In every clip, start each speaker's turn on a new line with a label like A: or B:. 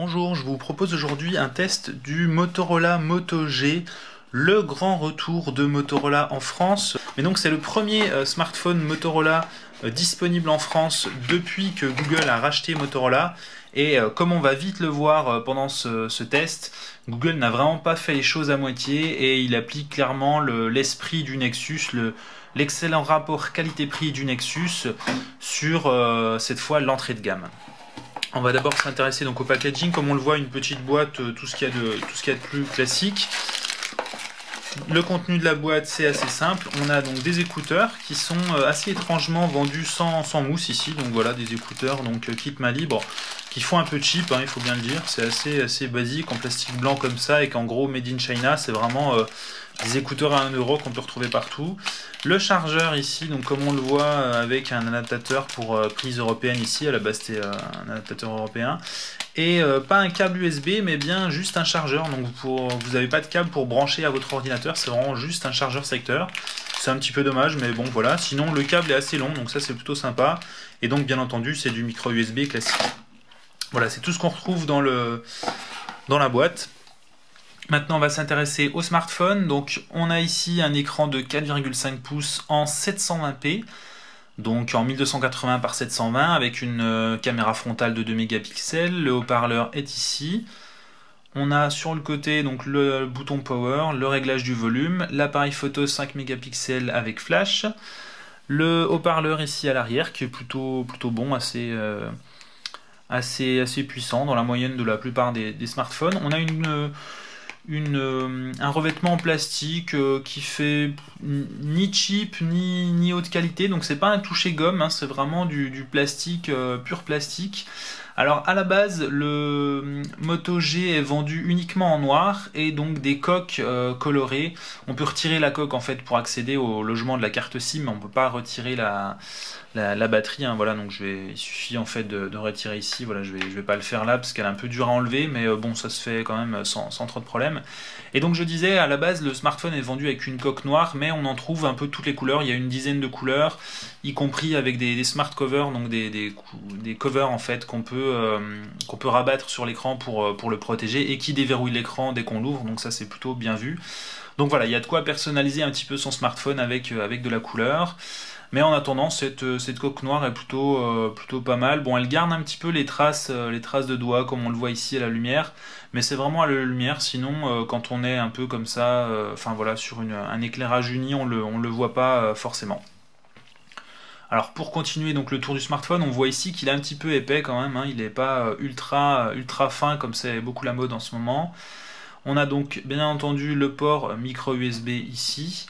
A: Bonjour, je vous propose aujourd'hui un test du Motorola Moto G, le grand retour de Motorola en France. Mais donc c'est le premier smartphone Motorola disponible en France depuis que Google a racheté Motorola. Et comme on va vite le voir pendant ce test, Google n'a vraiment pas fait les choses à moitié et il applique clairement l'esprit du Nexus, l'excellent rapport qualité-prix du Nexus sur cette fois l'entrée de gamme. On va d'abord s'intéresser donc au packaging. Comme on le voit, une petite boîte, tout ce qu'il y a de plus classique. Le contenu de la boîte, c'est assez simple. On a donc des écouteurs qui sont assez étrangement vendus sans mousse ici. Donc voilà, des écouteurs donc kit main libre qui font un peu cheap, hein, il faut bien le dire. C'est assez basique en plastique blanc comme ça et qu'en gros made in China. C'est vraiment des écouteurs à 1 euro qu'on peut retrouver partout. Le chargeur ici, donc comme on le voit avec un adaptateur pour prise européenne ici, à la base c'était un adaptateur européen. Et pas un câble USB mais bien juste un chargeur, donc vous n'avez pas de câble pour brancher à votre ordinateur, c'est vraiment juste un chargeur secteur. C'est un petit peu dommage mais bon voilà, sinon le câble est assez long donc ça c'est plutôt sympa. Et donc bien entendu c'est du micro USB classique. Voilà, c'est tout ce qu'on retrouve dans la boîte. Maintenant, on va s'intéresser au smartphone. Donc, on a ici un écran de 4,5 pouces en 720p, donc en 1280 par 720, avec une caméra frontale de 2 mégapixels. Le haut-parleur est ici. On a sur le côté donc le bouton power, le réglage du volume, l'appareil photo 5 mégapixels avec flash, le haut-parleur ici à l'arrière qui est plutôt bon, assez puissant dans la moyenne de la plupart des smartphones. On a un revêtement en plastique qui fait ni cheap ni haute qualité, donc c'est pas un toucher gomme, hein, c'est vraiment du plastique, pur plastique. Alors à la base le Moto G est vendu uniquement en noir et donc des coques colorées. On peut retirer la coque en fait pour accéder au logement de la carte SIM, mais on peut pas retirer la batterie, hein, voilà, donc il suffit en fait de retirer ici. Voilà, je vais pas le faire là parce qu'elle est un peu dure à enlever, mais bon, ça se fait quand même sans trop de problème. Et donc je disais, à la base, le smartphone est vendu avec une coque noire, mais on en trouve un peu toutes les couleurs. Il y a une dizaine de couleurs, y compris avec des smart covers, donc des covers en fait qu'on peut rabattre sur l'écran pour le protéger et qui déverrouillent l'écran dès qu'on l'ouvre. Donc ça c'est plutôt bien vu. Donc voilà, il y a de quoi personnaliser un petit peu son smartphone avec de la couleur. Mais en attendant, cette coque noire est plutôt pas mal. Bon, elle garde un petit peu les traces de doigts, comme on le voit ici à la lumière. Mais c'est vraiment à la lumière, sinon, quand on est un peu comme ça, enfin voilà, sur un éclairage uni, on le voit pas forcément. Alors pour continuer donc le tour du smartphone, on voit ici qu'il est un petit peu épais quand même, hein. Il n'est pas ultra fin comme c'est beaucoup la mode en ce moment. On a donc bien entendu le port micro USB ici.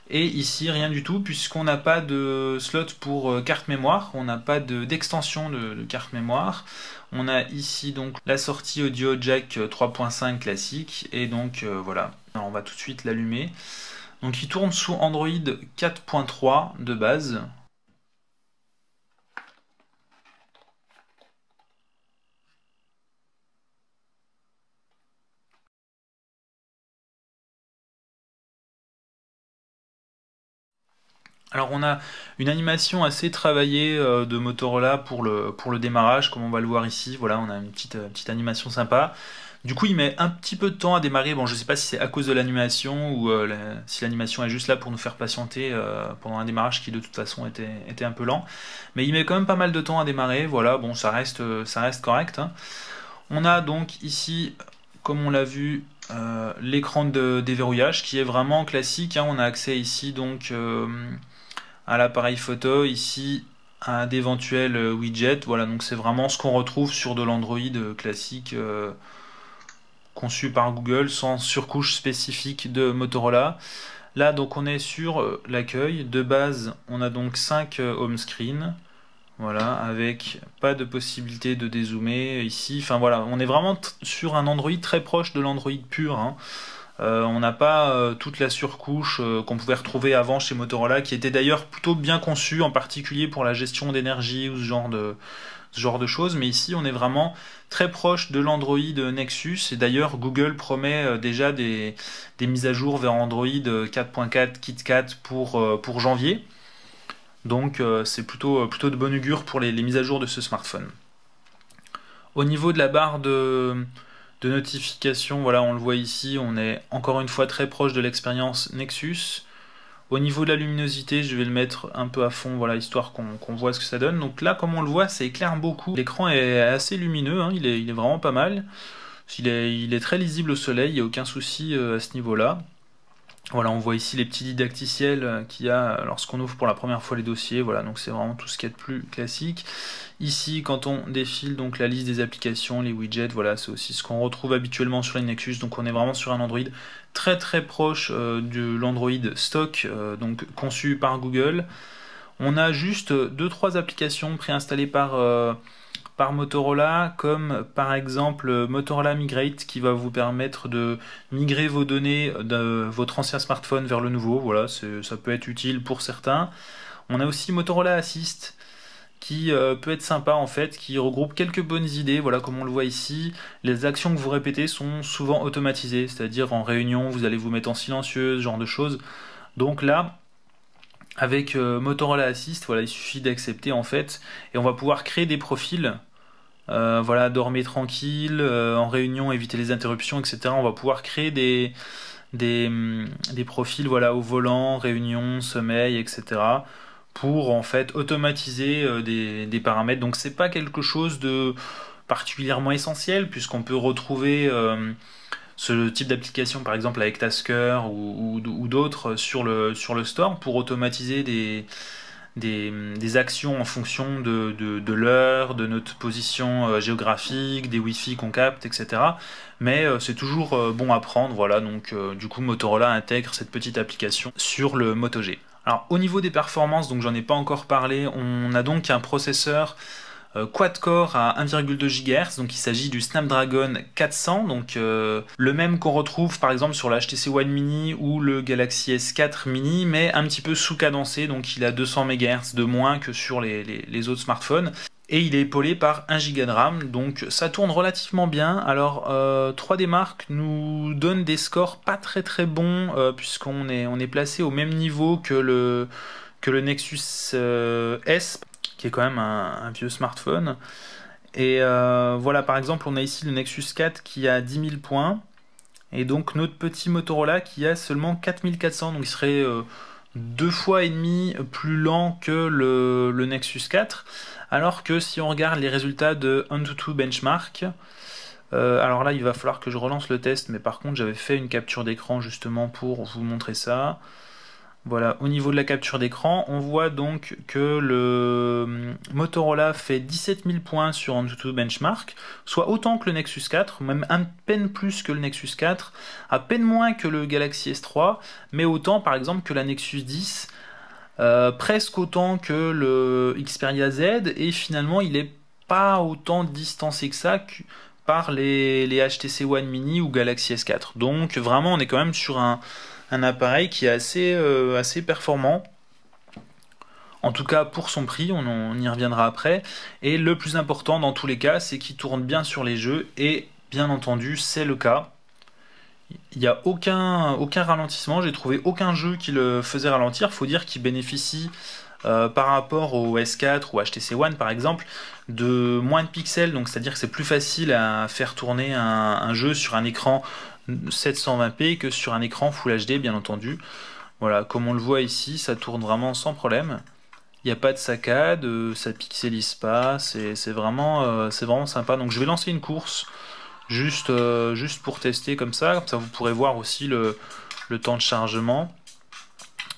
A: Et ici, rien du tout, puisqu'on n'a pas de slot pour carte mémoire, on n'a pas d'extension de carte mémoire. On a ici donc la sortie audio jack 3.5 classique, et donc voilà. Alors, on va tout de suite l'allumer. Donc il tourne sous Android 4.3 de base. Alors on a une animation assez travaillée de Motorola pour le démarrage, comme on va le voir ici. Voilà, on a une petite animation sympa. Du coup, il met un petit peu de temps à démarrer. Bon, je ne sais pas si c'est à cause de l'animation ou si l'animation est juste là pour nous faire patienter pendant un démarrage qui de toute façon était un peu lent. Mais il met quand même pas mal de temps à démarrer. Voilà, bon, ça reste correct, hein. On a donc ici, comme on l'a vu, l'écran de déverrouillage qui est vraiment classique, hein. On a accès ici donc à l'appareil photo, ici à d'éventuels widgets. Voilà, donc c'est vraiment ce qu'on retrouve sur de l'Android classique conçu par Google sans surcouche spécifique de Motorola. Là donc on est sur l'accueil. De base on a donc 5 home screen. Voilà, avec pas de possibilité de dézoomer ici. Enfin voilà, on est vraiment sur un Android très proche de l'Android pur, hein. On n'a pas toute la surcouche qu'on pouvait retrouver avant chez Motorola, qui était d'ailleurs plutôt bien conçue, en particulier pour la gestion d'énergie ou ce genre de choses. Mais ici, on est vraiment très proche de l'Android Nexus. Et d'ailleurs, Google promet déjà des mises à jour vers Android 4.4 KitKat pour janvier. Donc c'est plutôt de bon augure pour les mises à jour de ce smartphone. Au niveau de la barre de notification, voilà, on le voit ici, on est encore une fois très proche de l'expérience Nexus. Au niveau de la luminosité, je vais le mettre un peu à fond, voilà, histoire qu'on voit ce que ça donne. Donc là, comme on le voit, ça éclaire beaucoup. L'écran est assez lumineux, hein, il est vraiment pas mal. Il est très lisible au soleil, il n'y a aucun souci à ce niveau-là. Voilà, on voit ici les petits didacticiels qu'il y a lorsqu'on ouvre pour la première fois les dossiers. Voilà, donc c'est vraiment tout ce qu'il y a de plus classique. Ici, quand on défile donc la liste des applications, les widgets, voilà, c'est aussi ce qu'on retrouve habituellement sur les Nexus. Donc on est vraiment sur un Android très très proche de l'Android stock, donc conçu par Google. On a juste 2-3 applications préinstallées par Motorola, comme par exemple Motorola Migrate qui va vous permettre de migrer vos données de votre ancien smartphone vers le nouveau. Voilà, ça peut être utile pour certains. On a aussi Motorola Assist qui peut être sympa en fait, qui regroupe quelques bonnes idées. Voilà, comme on le voit ici, les actions que vous répétez sont souvent automatisées, c'est-à-dire en réunion, vous allez vous mettre en silencieux, ce genre de choses. Donc là, avec Motorola Assist, voilà, il suffit d'accepter en fait, et on va pouvoir créer des profils. Voilà, dormez tranquille, en réunion, évitez les interruptions, etc. On va pouvoir créer des profils, voilà, au volant, réunion, sommeil, etc. pour en fait automatiser des paramètres. Donc c'est pas quelque chose de particulièrement essentiel puisqu'on peut retrouver ce type d'application par exemple avec Tasker ou d'autres sur le store pour automatiser des actions en fonction de l'heure, de notre position géographique, des Wi-Fi qu'on capte, etc. Mais c'est toujours bon à prendre, voilà, donc du coup Motorola intègre cette petite application sur le Moto G. Alors au niveau des performances, donc j'en ai pas encore parlé, on a donc un processeur quad-core à 1,2 GHz, donc il s'agit du Snapdragon 400, donc le même qu'on retrouve par exemple sur le HTC One Mini ou le Galaxy S4 Mini, mais un petit peu sous-cadencé, donc il a 200 MHz de moins que sur les autres smartphones. Et il est épaulé par 1 Go de RAM, donc ça tourne relativement bien. Alors 3D Mark nous donne des scores pas très très bons, puisqu'on est placé au même niveau que le Nexus S, qui est quand même un vieux smartphone. Et voilà, par exemple, on a ici le Nexus 4 qui a 10 000 points, et donc notre petit Motorola qui a seulement 4400, donc il serait 2 fois et demi plus lent que le Nexus 4. Alors que si on regarde les résultats de AnTuTu Benchmark, alors là il va falloir que je relance le test, mais par contre j'avais fait une capture d'écran justement pour vous montrer ça. Voilà, au niveau de la capture d'écran, on voit donc que le Motorola fait 17 000 points sur AnTuTu Benchmark, soit autant que le Nexus 4, même à peine plus que le Nexus 4, à peine moins que le Galaxy S3, mais autant par exemple que la Nexus 10, presque autant que le Xperia Z, et finalement il n'est pas autant distancé que ça par les HTC One Mini ou Galaxy S4. Donc vraiment on est quand même sur un appareil qui est assez performant. En tout cas pour son prix, on y reviendra après. Et le plus important dans tous les cas, c'est qu'il tourne bien sur les jeux, et bien entendu c'est le cas. Il n'y a aucun ralentissement, j'ai trouvé aucun jeu qui le faisait ralentir. Il faut dire qu'il bénéficie par rapport au S4 ou HTC One par exemple de moins de pixels, donc c'est-à-dire que c'est plus facile à faire tourner un jeu sur un écran 720p que sur un écran Full HD bien entendu. Voilà, comme on le voit ici, ça tourne vraiment sans problème. Il n'y a pas de saccade, ça pixelise pas, c'est vraiment sympa. Donc je vais lancer une course juste pour tester comme ça vous pourrez voir aussi le temps de chargement.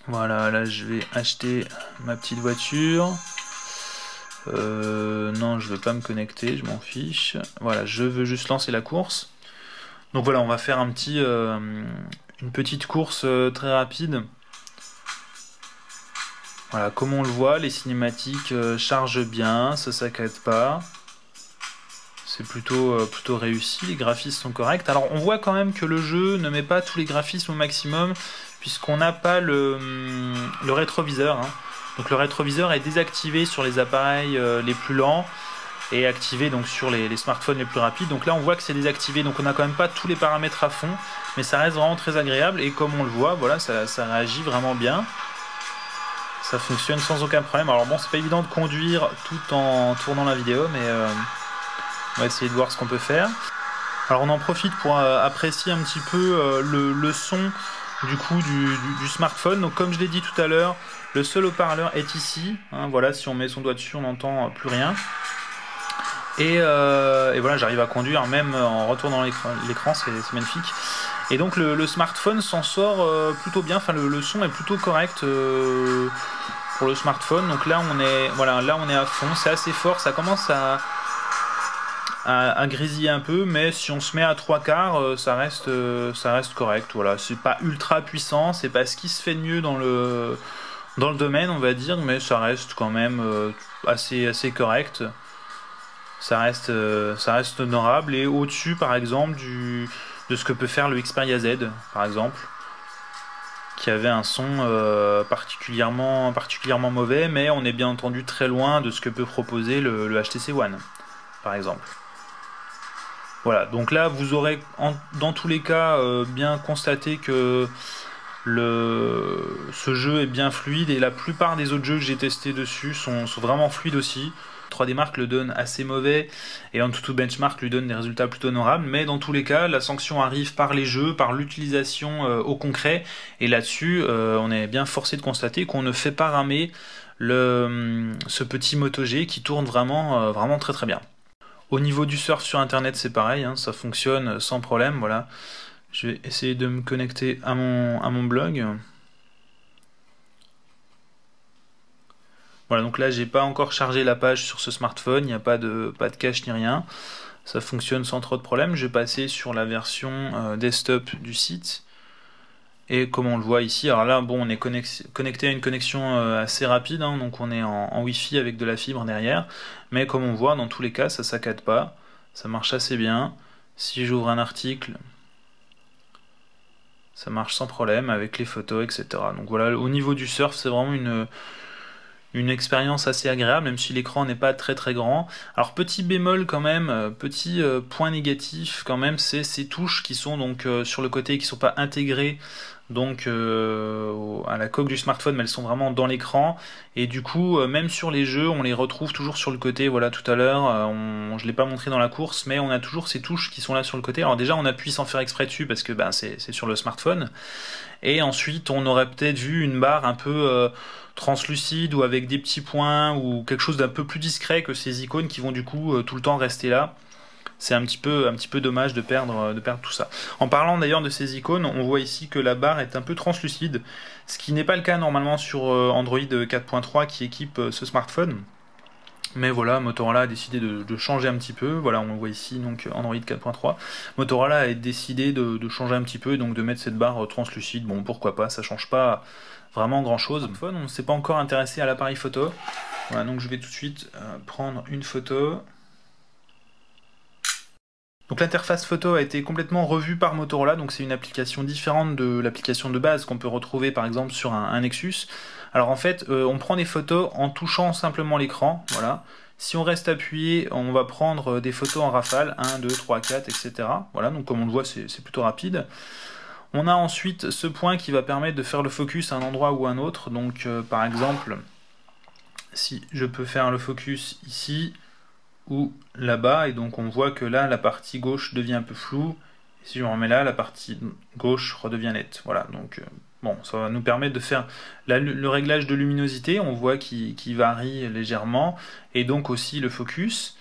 A: Voilà, là je vais acheter ma petite voiture. Non, je veux pas me connecter, je m'en fiche. Voilà, je veux juste lancer la course. Donc voilà, on va faire une petite course très rapide. Voilà, comme on le voit, les cinématiques chargent bien, ça saccade pas. C'est plutôt réussi, les graphismes sont corrects. Alors on voit quand même que le jeu ne met pas tous les graphismes au maximum, puisqu'on n'a pas le rétroviseur, hein. Donc le rétroviseur est désactivé sur les appareils les plus lents et activé donc sur les smartphones les plus rapides. Donc là on voit que c'est désactivé, donc on n'a quand même pas tous les paramètres à fond, mais ça reste vraiment très agréable, et comme on le voit, voilà, ça réagit vraiment bien. Ça fonctionne sans aucun problème. Alors bon, c'est pas évident de conduire tout en tournant la vidéo, mais On va essayer de voir ce qu'on peut faire. Alors on en profite pour apprécier un petit peu le son du coup du smartphone. Donc comme je l'ai dit tout à l'heure, le seul haut-parleur est ici. Hein, voilà, si on met son doigt dessus, on n'entend plus rien. Et voilà, j'arrive à conduire même en retournant l'écran, c'est magnifique. Et donc le smartphone s'en sort plutôt bien. Enfin, le son est plutôt correct pour le smartphone. Donc là on est, voilà, là on est à fond. C'est assez fort. Ça commence à grésiller un peu, mais si on se met à 3/4, ça reste correct. Voilà, c'est pas ultra puissant, c'est pas ce qui se fait de mieux dans le domaine, on va dire, mais ça reste quand même assez correct. Ça reste honorable, et au-dessus, par exemple, de ce que peut faire le Xperia Z, par exemple, qui avait un son particulièrement mauvais, mais on est bien entendu très loin de ce que peut proposer le HTC One, par exemple. Voilà, donc là vous aurez dans tous les cas bien constaté que ce jeu est bien fluide, et la plupart des autres jeux que j'ai testés dessus sont vraiment fluides aussi. 3D Mark le donne assez mauvais et AnTuTu Benchmark lui donne des résultats plutôt honorables, mais dans tous les cas la sanction arrive par les jeux, par l'utilisation au concret, et là-dessus on est bien forcé de constater qu'on ne fait pas ramer ce petit Moto G qui tourne vraiment très bien. Au niveau du surf sur internet, c'est pareil, hein, ça fonctionne sans problème. Voilà. Je vais essayer de me connecter à mon blog. Voilà, donc là j'ai pas encore chargé la page sur ce smartphone, il n'y a pas de cache ni rien. Ça fonctionne sans trop de problèmes. Je vais passer sur la version desktop du site. Et comme on le voit ici, alors là bon, on est connecté à une connexion assez rapide, hein, donc on est en Wi-Fi avec de la fibre derrière, mais comme on voit, dans tous les cas ça saccade pas, ça marche assez bien. Si j'ouvre un article, ça marche sans problème avec les photos, etc. Donc voilà, au niveau du surf, c'est vraiment une expérience assez agréable, même si l'écran n'est pas très grand. Alors petit bémol quand même, petit point négatif quand même, c'est ces touches qui sont donc sur le côté, qui sont pas intégrées donc à la coque du smartphone, mais elles sont vraiment dans l'écran, et du coup même sur les jeux on les retrouve toujours sur le côté. Voilà, tout à l'heure je l'ai pas montré dans la course, mais on a toujours ces touches qui sont là sur le côté. Alors déjà on appuie sans faire exprès dessus parce que ben, c'est sur le smartphone, et ensuite on aurait peut-être vu une barre un peu translucide ou avec des petits points ou quelque chose d'un peu plus discret que ces icônes qui vont du coup tout le temps rester là. C'est un petit peu dommage de perdre tout ça. En parlant d'ailleurs de ces icônes, on voit ici que la barre est un peu translucide, ce qui n'est pas le cas normalement sur Android 4.3 qui équipe ce smartphone. Mais voilà, Motorola a décidé de changer un petit peu. Voilà, on voit ici donc Android 4.3. Motorola a décidé de changer un petit peu et donc de mettre cette barre translucide. Bon, pourquoi pas, ça change pas vraiment grand chose. On ne s'est pas encore intéressé à l'appareil photo. Voilà, donc je vais tout de suite prendre une photo. Donc l'interface photo a été complètement revue par Motorola, donc c'est une application différente de l'application de base qu'on peut retrouver par exemple sur un Nexus. Alors en fait, on prend des photos en touchant simplement l'écran, voilà. Si on reste appuyé, on va prendre des photos en rafale, 1, 2, 3, 4, etc. Voilà, donc comme on le voit, c'est plutôt rapide. On a ensuite ce point qui va permettre de faire le focus à un endroit ou à un autre. Donc par exemple, si je peux faire le focus ici, ou là-bas, et donc on voit que là la partie gauche devient un peu floue, et si je remets là, la partie gauche redevient nette. Voilà, donc bon, ça va nous permettre de faire le réglage de luminosité, on voit qui varie légèrement, et donc aussi le focus.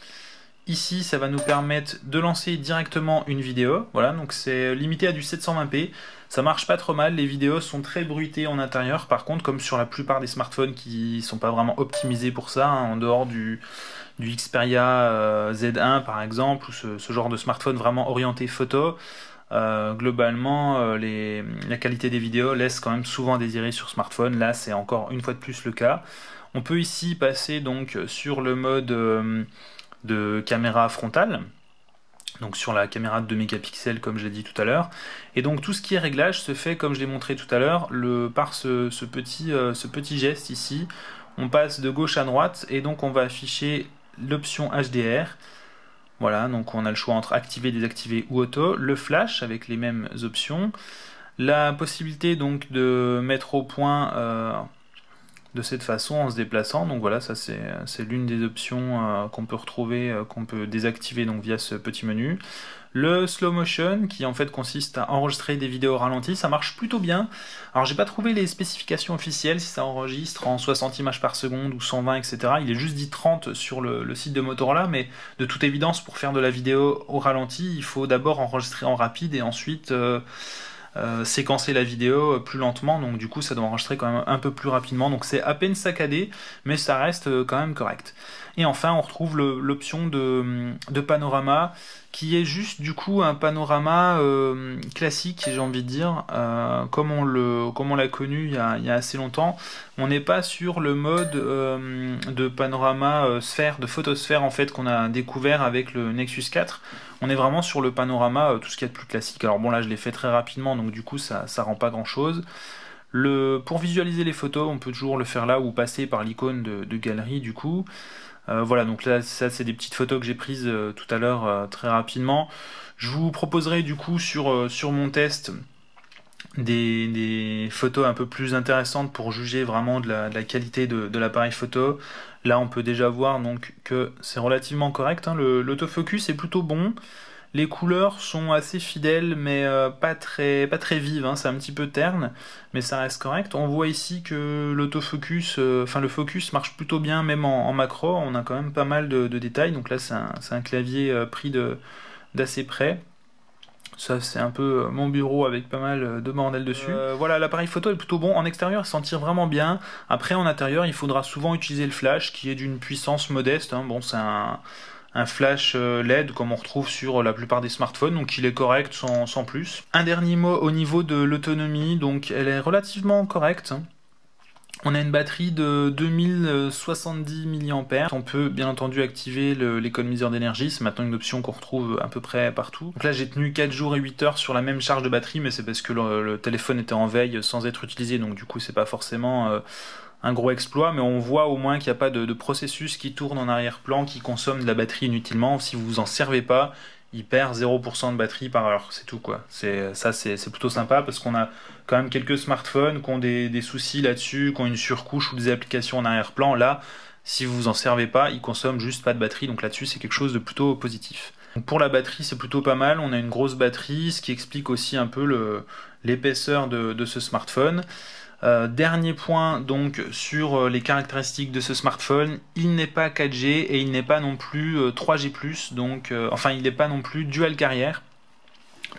A: Ici, ça va nous permettre de lancer directement une vidéo. Voilà, donc c'est limité à du 720p. Ça marche pas trop mal, les vidéos sont très bruitées en intérieur. Par contre, comme sur la plupart des smartphones qui sont pas vraiment optimisés pour ça, hein, en dehors du Xperia Z1 par exemple, ou ce genre de smartphone vraiment orienté photo, globalement la qualité des vidéos laisse quand même souvent à désirer sur smartphone. Là c'est encore une fois de plus le cas. On peut ici passer donc sur le mode de caméra frontale, donc sur la caméra de 2 mégapixels comme je l'ai dit tout à l'heure, et donc tout ce qui est réglage se fait comme je l'ai montré tout à l'heure par ce petit geste ici. On passe de gauche à droite et donc on va afficher l'option HDR. Voilà, donc on a le choix entre activer, désactiver ou auto, le flash avec les mêmes options, la possibilité donc de mettre au point de cette façon en se déplaçant. Donc voilà, ça c'est l'une des options qu'on peut retrouver, qu'on peut désactiver donc via ce petit menu. Le slow motion qui en fait consiste à enregistrer des vidéos ralenties, ça marche plutôt bien. Alors j'ai pas trouvé les spécifications officielles si ça enregistre en 60 images par seconde ou 120 etc. Il est juste dit 30 sur le site de Motorola, mais de toute évidence pour faire de la vidéo au ralenti, il faut d'abord enregistrer en rapide et ensuite séquencer la vidéo plus lentement, donc du coup ça doit enregistrer quand même un peu plus rapidement, donc c'est à peine saccadé, mais ça reste quand même correct. Et enfin on retrouve l'option de panorama, qui est juste du coup un panorama classique, j'ai envie de dire, comme on l'a connu il y a assez longtemps. On n'est pas sur le mode de panorama sphère, de photosphère en fait qu'on a découvert avec le Nexus 4. On est vraiment sur le panorama, tout ce qu'il y a de plus classique. Alors bon là je l'ai fait très rapidement, donc du coup ça rend pas grand chose. Pour visualiser les photos, on peut toujours le faire là ou passer par l'icône de galerie du coup. Voilà, donc là, ça c'est des petites photos que j'ai prises tout à l'heure très rapidement. Je vous proposerai du coup sur mon test des photos un peu plus intéressantes pour juger vraiment de la qualité de l'appareil photo. Là, on peut déjà voir donc que c'est relativement correct, hein. L'autofocus est plutôt bon. Les couleurs sont assez fidèles, mais pas très vives, hein. C'est un petit peu terne, mais ça reste correct. On voit ici que l'autofocus, enfin le focus marche plutôt bien, même en macro. On a quand même pas mal de détails. Donc là, c'est un clavier pris d'assez près. Ça, c'est un peu mon bureau avec pas mal de bordel dessus. Voilà, l'appareil photo est plutôt bon. En extérieur, il s'en tire vraiment bien. Après, en intérieur, il faudra souvent utiliser le flash, qui est d'une puissance modeste, hein. Bon, c'est un flash LED comme on retrouve sur la plupart des smartphones, donc il est correct sans plus. Un dernier mot au niveau de l'autonomie, donc elle est relativement correcte. On a une batterie de 2070 mAh. On peut bien entendu activer l'économiseur d'énergie, c'est maintenant une option qu'on retrouve à peu près partout. Donc là j'ai tenu 4 jours et 8 heures sur la même charge de batterie, mais c'est parce que le téléphone était en veille sans être utilisé, donc du coup c'est pas forcément un gros exploit, mais on voit au moins qu'il n'y a pas de processus qui tourne en arrière-plan, qui consomme de la batterie inutilement. Si vous vous en servez pas, il perd 0% de batterie par heure, c'est tout quoi. C'est plutôt sympa parce qu'on a quand même quelques smartphones qui ont des soucis là-dessus, qui ont une surcouche ou des applications en arrière-plan. Là, si vous vous en servez pas, il consomme juste pas de batterie, donc là-dessus c'est quelque chose de plutôt positif. Donc pour la batterie, c'est plutôt pas mal. On a une grosse batterie, ce qui explique aussi un peu l'épaisseur de ce smartphone. Dernier point donc sur les caractéristiques de ce smartphone, il n'est pas 4G et il n'est pas non plus 3G+, donc enfin il n'est pas non plus dual carrière.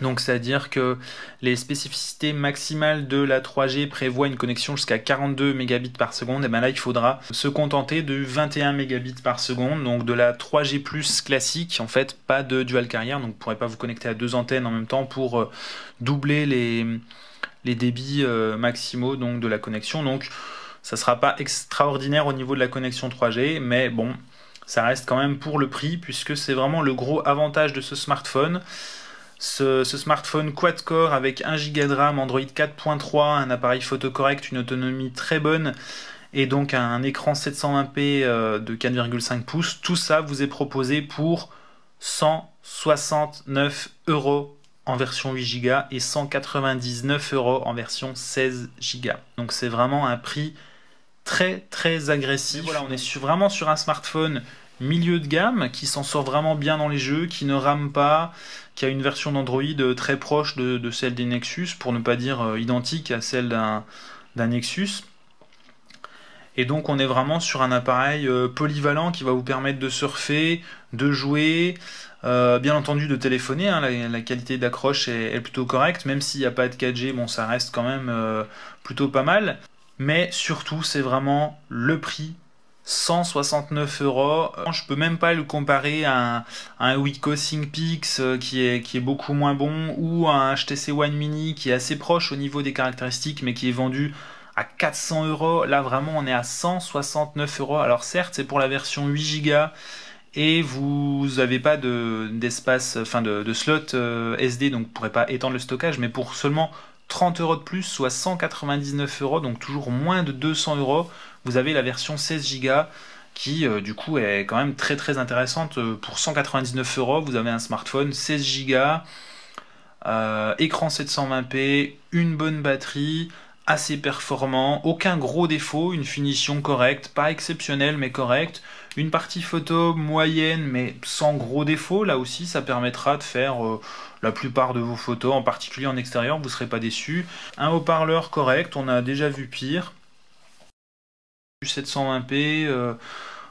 A: Donc c'est-à-dire que les spécificités maximales de la 3G prévoient une connexion jusqu'à 42 mégabits par seconde, et bien là il faudra se contenter de 21 mégabits par seconde, donc de la 3G+ classique, en fait pas de dual carrière, donc vous ne pourrez pas vous connecter à deux antennes en même temps pour doubler les débits maximaux donc de la connexion. Donc ça sera pas extraordinaire au niveau de la connexion 3G, mais bon, ça reste quand même pour le prix, puisque c'est vraiment le gros avantage de ce smartphone. Ce smartphone quad-core avec 1 Go de RAM, Android 4.3, un appareil photo correct, une autonomie très bonne, et donc un écran 720p de 4,5 pouces, tout ça vous est proposé pour 169 € en version 8 Go et 199 € en version 16 Go. Donc c'est vraiment un prix très agressif. Mais voilà, on est vraiment sur un smartphone milieu de gamme qui s'en sort vraiment bien dans les jeux, qui ne rame pas, qui a une version d'Android très proche de celle des Nexus, pour ne pas dire identique à celle d'un Nexus. Et donc on est vraiment sur un appareil polyvalent qui va vous permettre de surfer, de jouer, bien entendu de téléphoner, hein. La qualité d'accroche est plutôt correcte, même s'il n'y a pas de 4G, bon ça reste quand même plutôt pas mal. Mais surtout c'est vraiment le prix, 169 €. Je peux même pas le comparer à un Wiko ThinkPix qui est beaucoup moins bon, ou à un HTC One Mini qui est assez proche au niveau des caractéristiques mais qui est vendu à 400 €. Là vraiment on est à 169 €. Alors certes c'est pour la version 8 Go et vous n'avez pas d'espace, enfin de slot SD, donc vous ne pourrez pas étendre le stockage, mais pour seulement 30 € de plus, soit 199 €, donc toujours moins de 200 €, vous avez la version 16 Go qui du coup est quand même très intéressante. Pour 199 €, vous avez un smartphone 16 Go, écran 720p, une bonne batterie, assez performant, aucun gros défaut, une finition correcte, pas exceptionnelle mais correcte, une partie photo moyenne mais sans gros défaut, là aussi ça permettra de faire la plupart de vos photos, en particulier en extérieur, vous ne serez pas déçus. Un haut-parleur correct, on a déjà vu pire. 720p,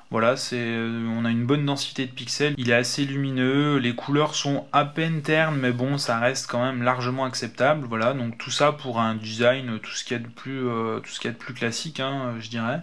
A: voilà, on a une bonne densité de pixels, il est assez lumineux, les couleurs sont à peine ternes, mais bon, ça reste quand même largement acceptable. Voilà, donc tout ça pour un design, tout ce qu'il y a de plus classique, hein, je dirais.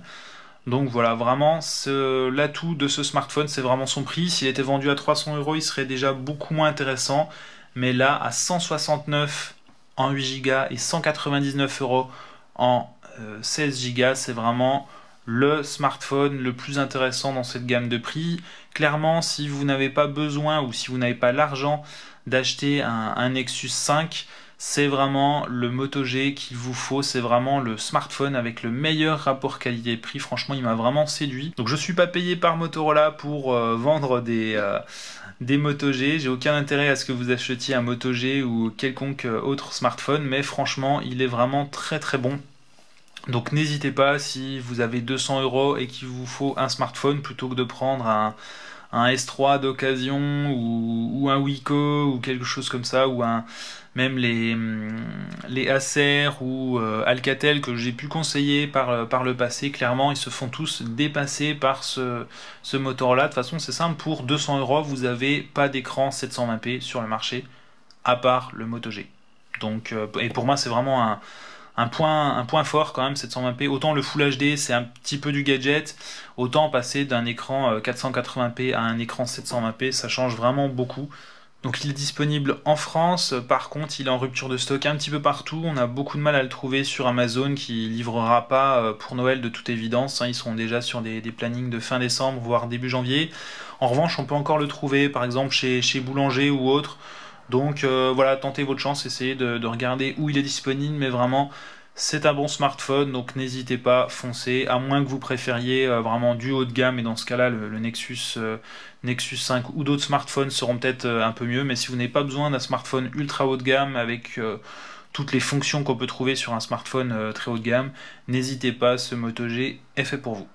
A: Donc voilà, vraiment, l'atout de ce smartphone, c'est vraiment son prix. S'il était vendu à 300 euros, il serait déjà beaucoup moins intéressant. Mais là, à 169 en 8 Go et 199 euros en 16 Go, c'est vraiment le smartphone le plus intéressant dans cette gamme de prix. Clairement, si vous n'avez pas besoin ou si vous n'avez pas l'argent d'acheter un Nexus 5, c'est vraiment le Moto G qu'il vous faut, c'est vraiment le smartphone avec le meilleur rapport qualité-prix. Franchement, il m'a vraiment séduit. Donc je suis pas payé par Motorola pour vendre des Moto G. J'ai aucun intérêt à ce que vous achetiez un Moto G ou quelconque autre smartphone, mais franchement, il est vraiment très très bon. Donc n'hésitez pas, si vous avez 200 euros et qu'il vous faut un smartphone, plutôt que de prendre un S3 d'occasion ou un Wiko ou quelque chose comme ça, ou même les Acer ou Alcatel que j'ai pu conseiller par le passé, clairement ils se font tous dépasser par ce moteur-là. De toute façon c'est simple, pour 200 euros vous n'avez pas d'écran 720p sur le marché, à part le Moto G. Donc, et pour moi c'est vraiment un point fort quand même, 720p. Autant le Full HD c'est un petit peu du gadget, autant passer d'un écran 480p à un écran 720p, ça change vraiment beaucoup. Donc il est disponible en France, par contre il est en rupture de stock un petit peu partout, on a beaucoup de mal à le trouver sur Amazon qui livrera pas pour Noël de toute évidence, hein. Ils seront déjà sur des plannings de fin décembre voire début janvier. En revanche on peut encore le trouver par exemple chez Boulanger ou autre. Donc voilà, tentez votre chance, essayez de regarder où il est disponible, mais vraiment c'est un bon smartphone, donc n'hésitez pas, foncez, à moins que vous préfériez vraiment du haut de gamme, et dans ce cas-là le Nexus 5 ou d'autres smartphones seront peut-être un peu mieux, mais si vous n'avez pas besoin d'un smartphone ultra haut de gamme avec toutes les fonctions qu'on peut trouver sur un smartphone très haut de gamme, n'hésitez pas, ce Moto G est fait pour vous.